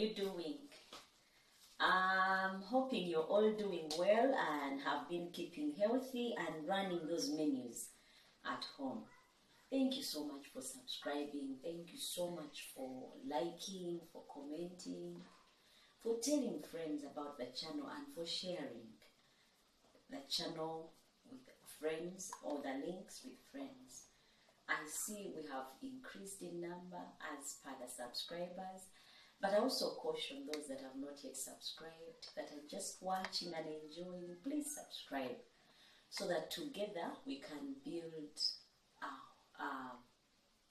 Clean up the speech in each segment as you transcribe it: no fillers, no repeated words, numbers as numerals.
You doing? I'm hoping you're all doing well and have been keeping healthy and running those menus at home. Thank you so much for subscribing. Thank you so much for liking, for commenting, for telling friends about the channel, and for sharing the channel with friends or the links with friends. I see we have increased in number as per the subscribers. But I also caution those that have not yet subscribed, that are just watching and enjoying, please subscribe so that together we can build a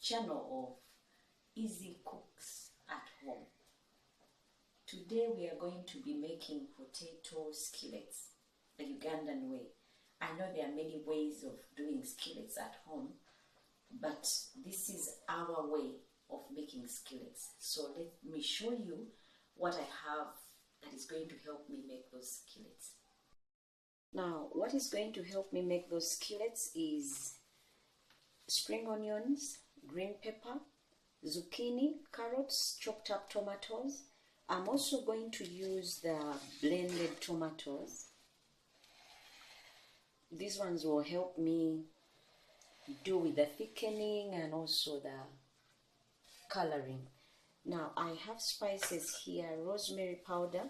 channel of easy cooks at home. Today we are going to be making potato skillets, the Ugandan way. I know there are many ways of doing skillets at home, but this is our way of making skillets. So let me show you what I have that is going to help me make those skillets. Now, what is going to help me make those skillets is spring onions, green pepper, zucchini, carrots, chopped up tomatoes. I'm also going to use the blended tomatoes. These ones will help me do with the thickening and also the coloring. Now I have spices here: rosemary powder,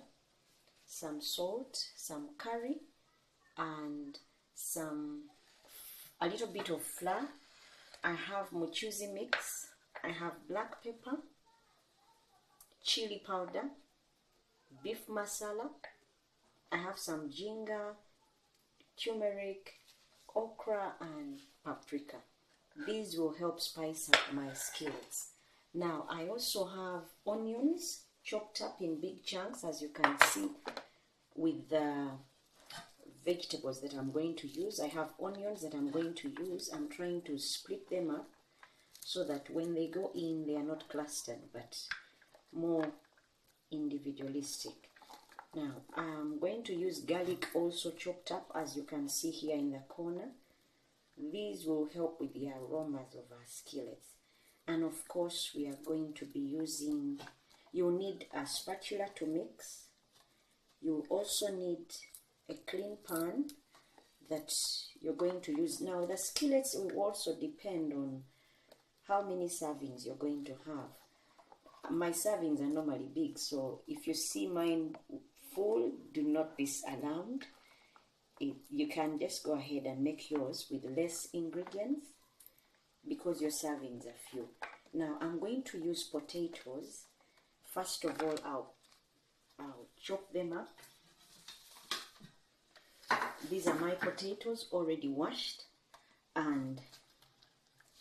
some salt, some curry, and a little bit of flour. I have mochuzi mix, I have black pepper, chili powder, beef masala, I have some ginger, turmeric, okra, and paprika. These will help spice up my skillets. Now I also have onions chopped up in big chunks, as you can see with the vegetables that I'm going to use. I have onions that I'm going to use. I'm trying to split them up so that when they go in, they are not clustered but more individualistic. Now I'm going to use garlic also chopped up, as you can see here in the corner. These will help with the aromas of our skillets. And of course we are going to be using, you'll need a spatula to mix. You also need a clean pan that you're going to use. Now the skillets will also depend on how many servings you're going to have. My servings are normally big, so if you see mine full, do not be alarmed. You can just go ahead and make yours with less ingredients because your servings are few. Now I'm going to use potatoes. First of all, I'll chop them up. These are my potatoes, already washed and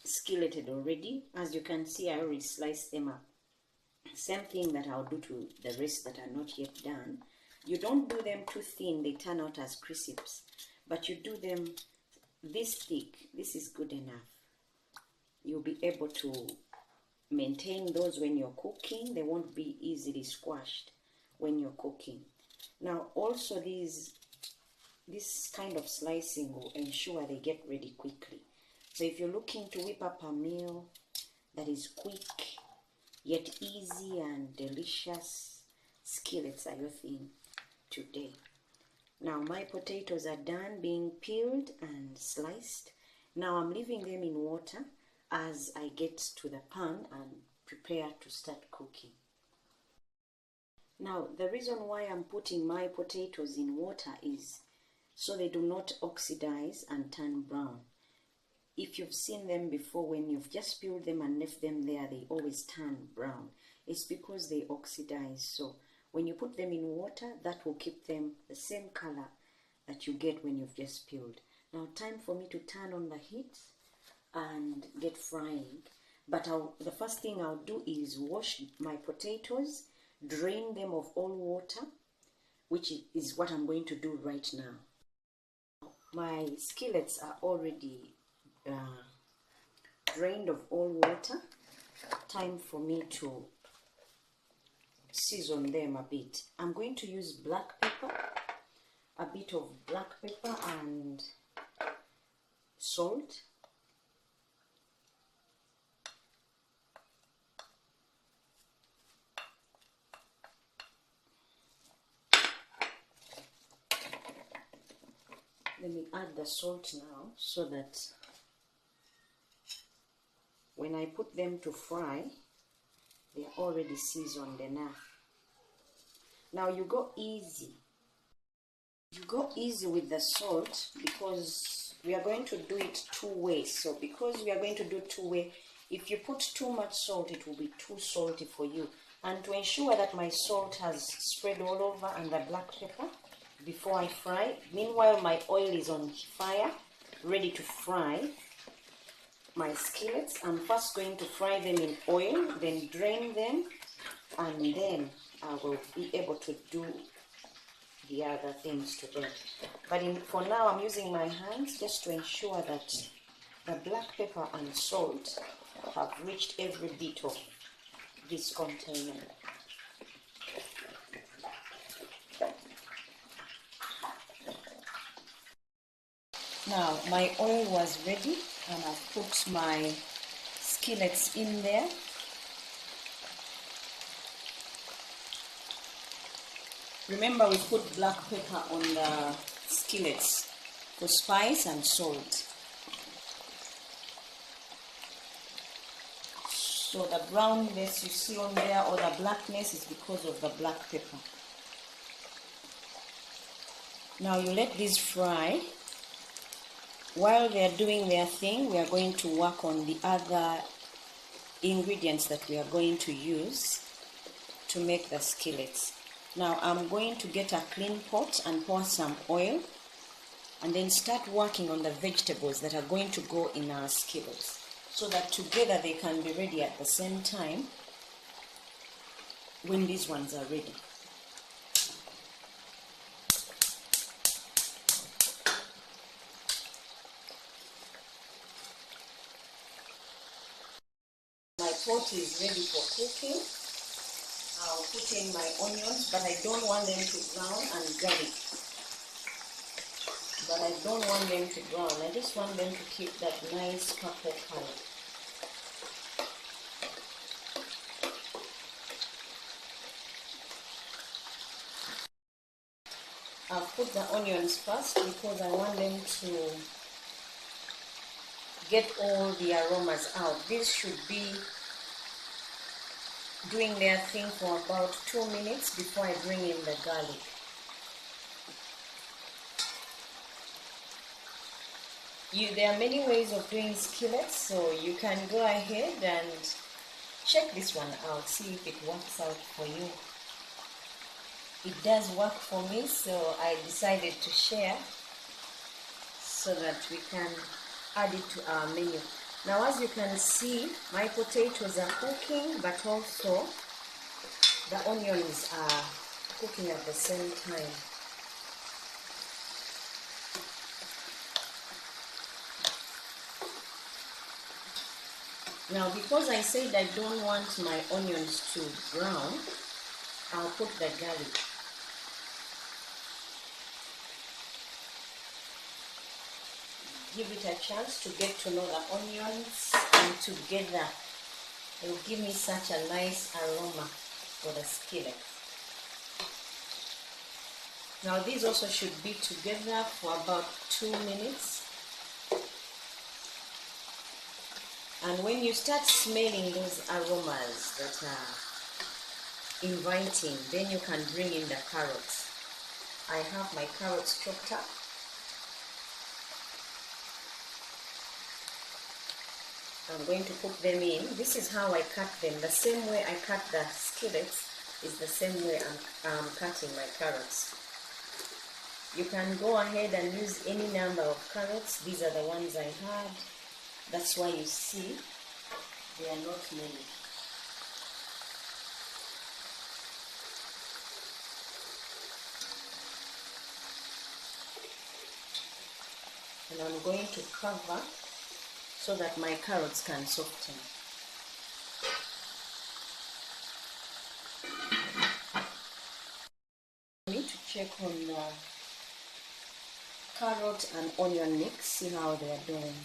skilleted already. As you can see, I already sliced them up. Same thing that I'll do to the rest that are not yet done. You don't do them too thin, they turn out as crisps, but you do them this thick. This is good enough. You'll be able to maintain those when you're cooking. They won't be easily squashed when you're cooking. Now also this kind of slicing will ensure they get ready quickly. So if you're looking to whip up a meal that is quick yet easy and delicious, skillets are your thing today. Now my potatoes are done being peeled and sliced. Now I'm leaving them in water as I get to the pan and prepare to start cooking. Now the reason why I'm putting my potatoes in water is so they do not oxidize and turn brown. If you've seen them before, when you've just peeled them and left them there, they always turn brown. It's because they oxidize. So when you put them in water, that will keep them the same color that you get when you've just peeled. Now time for me to turn on the heat and get frying. But the first thing I'll do is wash my potatoes, drain them of all water, which is what I'm going to do right now. My skillets are already drained of all water. Time for me to season them a bit. I'm going to use black pepper, a bit of black pepper and salt. Let me add the salt now so that when I put them to fry, they are already seasoned enough. Now you go easy. You go easy with the salt because we are going to do it two ways. So because we are going to do two way, if you put too much salt, it will be too salty for you. And to ensure that my salt has spread all over and the black pepper before I fry, meanwhile my oil is on fire, ready to fry my skillets. I'm first going to fry them in oil, then drain them, and then I will be able to do the other things to them. But for now, I'm using my hands just to ensure that the black pepper and salt have reached every bit of this container. Now my oil was ready and I've put my skillets in there. Remember, we put black pepper on the skillets for spice and salt. So the brownness you see on there, or the blackness, is because of the black pepper. Now you let these fry. While they are doing their thing, we are going to work on the other ingredients that we are going to use to make the skillets. Now I'm going to get a clean pot and pour some oil and then start working on the vegetables that are going to go in our skillets so that together they can be ready at the same time when these ones are ready. My pot is ready for cooking. I'll put in my onions, but I don't want them to brown, and garlic. But I don't want them to brown. I just want them to keep that nice purple color. I'll put the onions first because I want them to get all the aromas out. These should be doing their thing for about 2 minutes before I bring in the garlic. There are many ways of doing skillets, so you can go ahead and check this one out, see if it works out for you. It does work for me, so I decided to share so that we can add it to our menu. Now, as you can see, my potatoes are cooking, but also the onions are cooking at the same time. Now, because I said I don't want my onions to brown, I'll put the garlic. Give it a chance to get to know the onions, and together it will give me such a nice aroma for the skillet. Now these also should be together for about 2 minutes. And when you start smelling those aromas that are inviting, then you can bring in the carrots. I have my carrots chopped up. I'm going to put them in. This is how I cut them. The same way I cut the skillets is the same way I'm cutting my carrots. You can go ahead and use any number of carrots. These are the ones I had. That's why you see they are not many. And I'm going to cover so that my carrots can soften. I need to check on the carrot and onion mix, see how they are doing.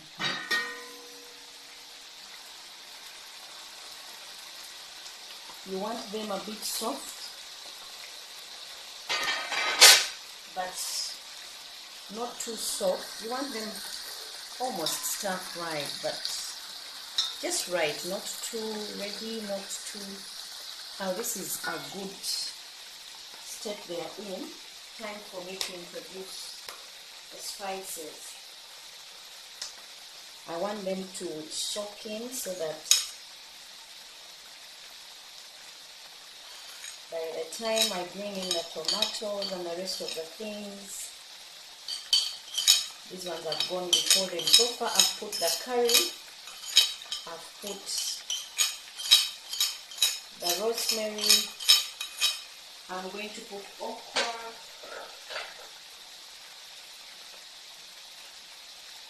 You want them a bit soft, but not too soft. You want them almost stir-fried, but just right, not too ready, not too... Now this is a good step they are in. Time for me to introduce the spices. I want them to soak in so that by the time I bring in the tomatoes and the rest of the things, these ones have gone before them. So far I've put the curry, I've put the rosemary, I'm going to put okra,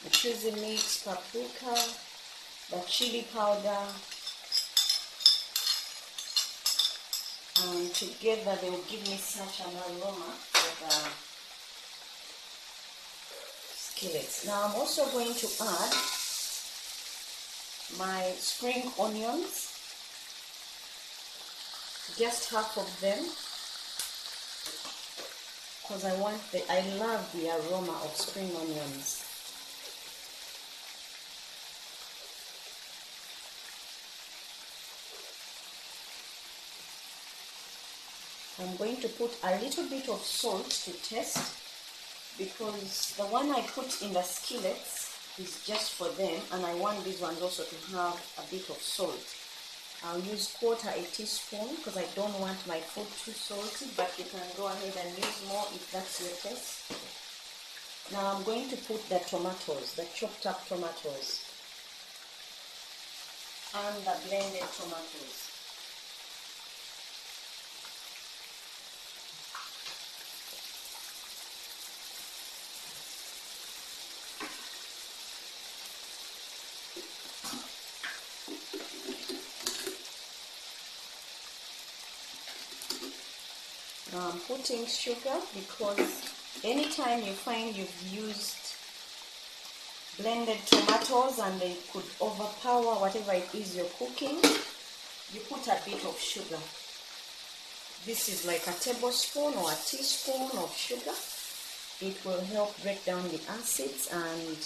the chili mix, paprika, the chili powder, and together they will give me such an aroma for the skillets. Now I'm also going to add my spring onions, just half of them, because I love the aroma of spring onions. I'm going to put a little bit of salt to taste, because the one I put in the skillets is just for them, and I want these ones also to have a bit of salt. I'll use 1/4 teaspoon because I don't want my food too salty, but you can go ahead and use more if that's your taste. Now I'm going to put the tomatoes, the chopped up tomatoes, and the blended tomatoes. Now I'm putting sugar, because anytime you find you've used blended tomatoes and they could overpower whatever it is you're cooking, you put a bit of sugar. This is like a tablespoon or a teaspoon of sugar. It will help break down the acids and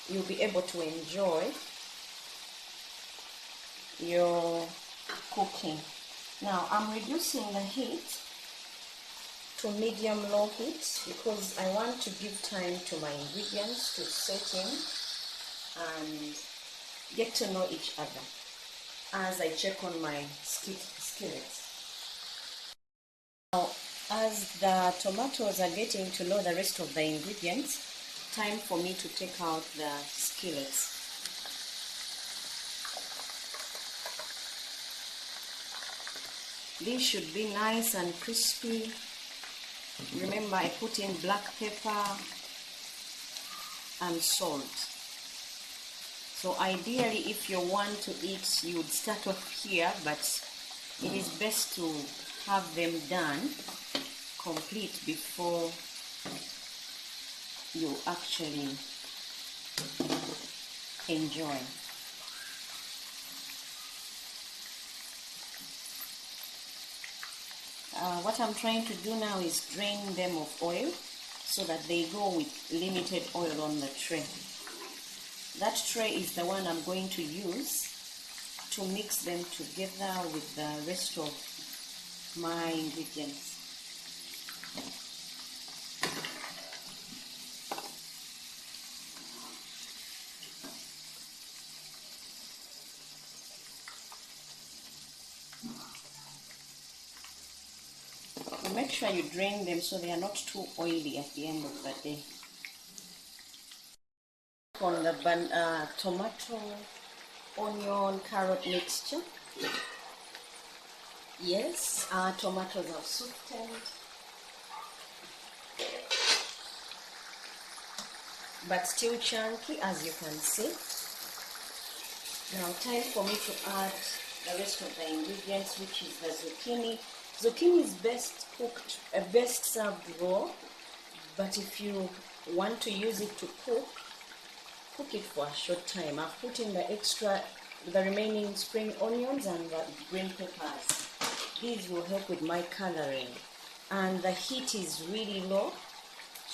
you'll be able to enjoy your cooking. Now I'm reducing the heat to medium-low heat because I want to give time to my ingredients to set in and get to know each other as I check on my skillets. Now, as the tomatoes are getting to know the rest of the ingredients, time for me to take out the skillets. These should be nice and crispy. Remember, I put in black pepper and salt. So ideally, if you want to eat, you would start off here, but it is best to have them done complete before you actually enjoy. What I'm trying to do now is drain them of oil so that they go with limited oil on the tray. That tray is the one I'm going to use to mix them together with the rest of my ingredients. Make sure you drain them so they are not too oily at the end of the day. On the tomato, onion, carrot mixture. Yes, our tomatoes are softened, but still chunky, as you can see. Now time for me to add the rest of the ingredients, which is the zucchini. Zucchini is best cooked, best served raw, but if you want to use it to cook it for a short time. I've put in the remaining spring onions and the green peppers. These will help with my coloring. And the heat is really low,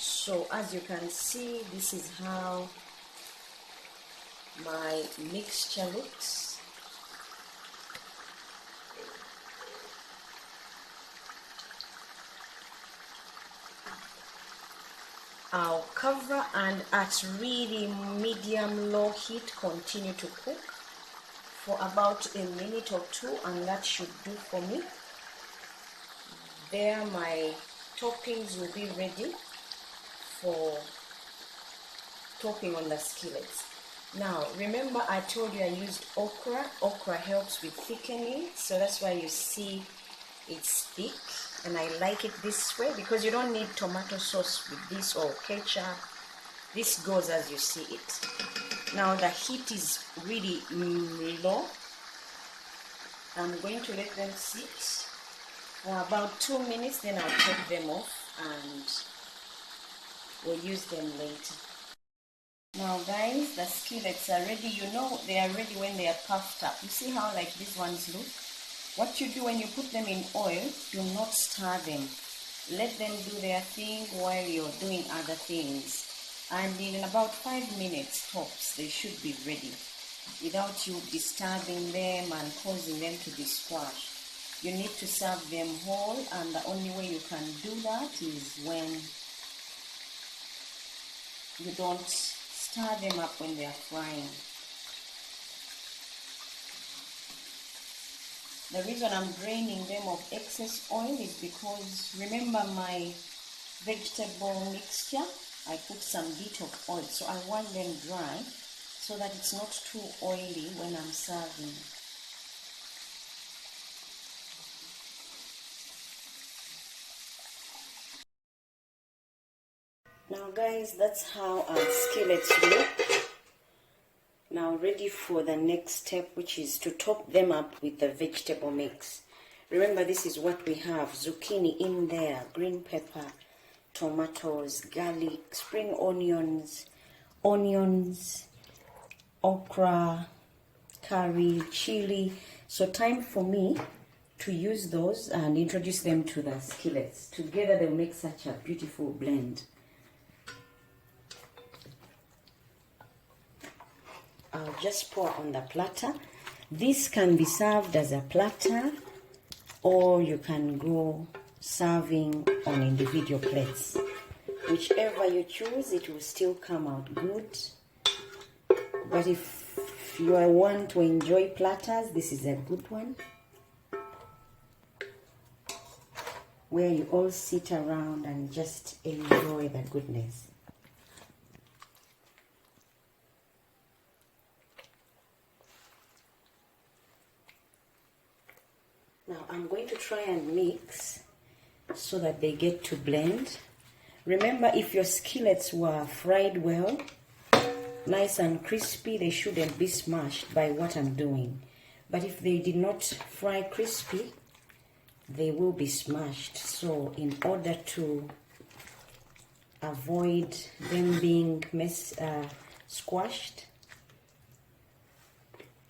So as you can see, this is how my mixture looks. I'll cover and at really medium low heat continue to cook for about a minute or two, and that should do for me. There my toppings will be ready for topping on the skillets. Now remember I told you I used okra. Okra helps with thickening, so that's why you see it's thick, and I like it this way because you don't need tomato sauce with this or ketchup. This goes as you see it. Now the heat is really low. I'm going to let them sit for about 2 minutes, then I'll take them off and we'll use them later. Now guys, the skillets are ready. You know they are ready when they are puffed up. You see how like these ones look? What you do when you put them in oil, do not stir them. Let them do their thing while you're doing other things. And in about 5 minutes tops, they should be ready without you disturbing them and causing them to be squashed. You need to serve them whole, and the only way you can do that is when you don't stir them up when they are frying. The reason I'm draining them of excess oil is because remember my vegetable mixture, I put some bit of oil, so I want them dry so that it's not too oily when I'm serving. Now guys, that's how our skillets look. Now ready for the next step, which is to top them up with the vegetable mix. Remember this is what we have: zucchini in there, green pepper, tomatoes, garlic, spring onions, okra, curry, chili. So time for me to use those and introduce them to the skillets. Together they'll make such a beautiful blend. I'll just pour on the platter. This can be served as a platter, or you can go serving on individual plates. Whichever you choose, it will still come out good. But if you are one to enjoy platters, this is a good one, where you all sit around and just enjoy the goodness. Now I'm going to try and mix so that they get to blend. Remember, if your skillets were fried well, nice and crispy, they shouldn't be smashed by what I'm doing. But if they did not fry crispy, they will be smashed. So in order to avoid them being squashed,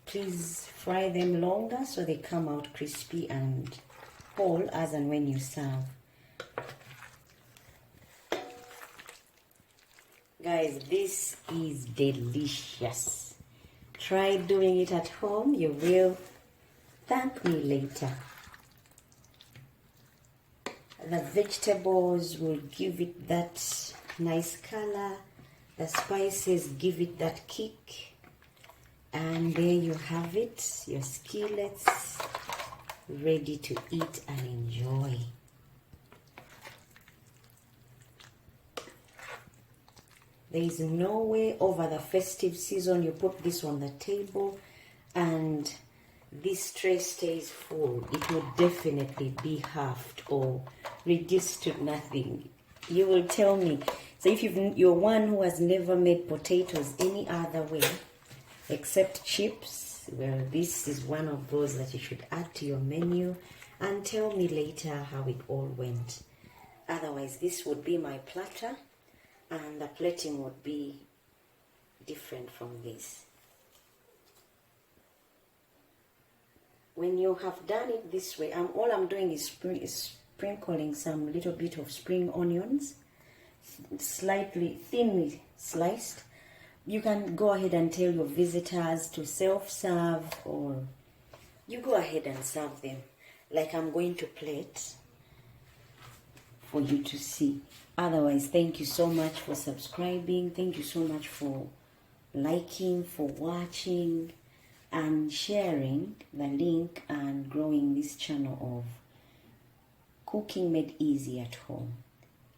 please fry them longer so they come out crispy and whole as and when you serve. Guys, this is delicious. Try doing it at home. You will thank me later. The vegetables will give it that nice color. The spices give it that kick. And there you have it, your skillets ready to eat and enjoy. There is no way over the festive season you put this on the table and this tray stays full. It will definitely be halved or reduced to nothing. You will tell me. So if you're one who has never made potatoes any other way except chips, well, this is one of those that you should add to your menu and tell me later how it all went. Otherwise, this would be my platter and the plating would be different from this. When you have done it this way, all I'm doing is sprinkling some little bit of spring onions slightly thinly sliced. You can go ahead and tell your visitors to self-serve, or you go ahead and serve them. Like I'm going to plate for you to see. Otherwise, thank you so much for subscribing. Thank you so much for liking, for watching, and sharing the link and growing this channel of cooking made easy at home.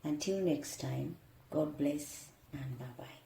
Until next time, God bless and bye-bye.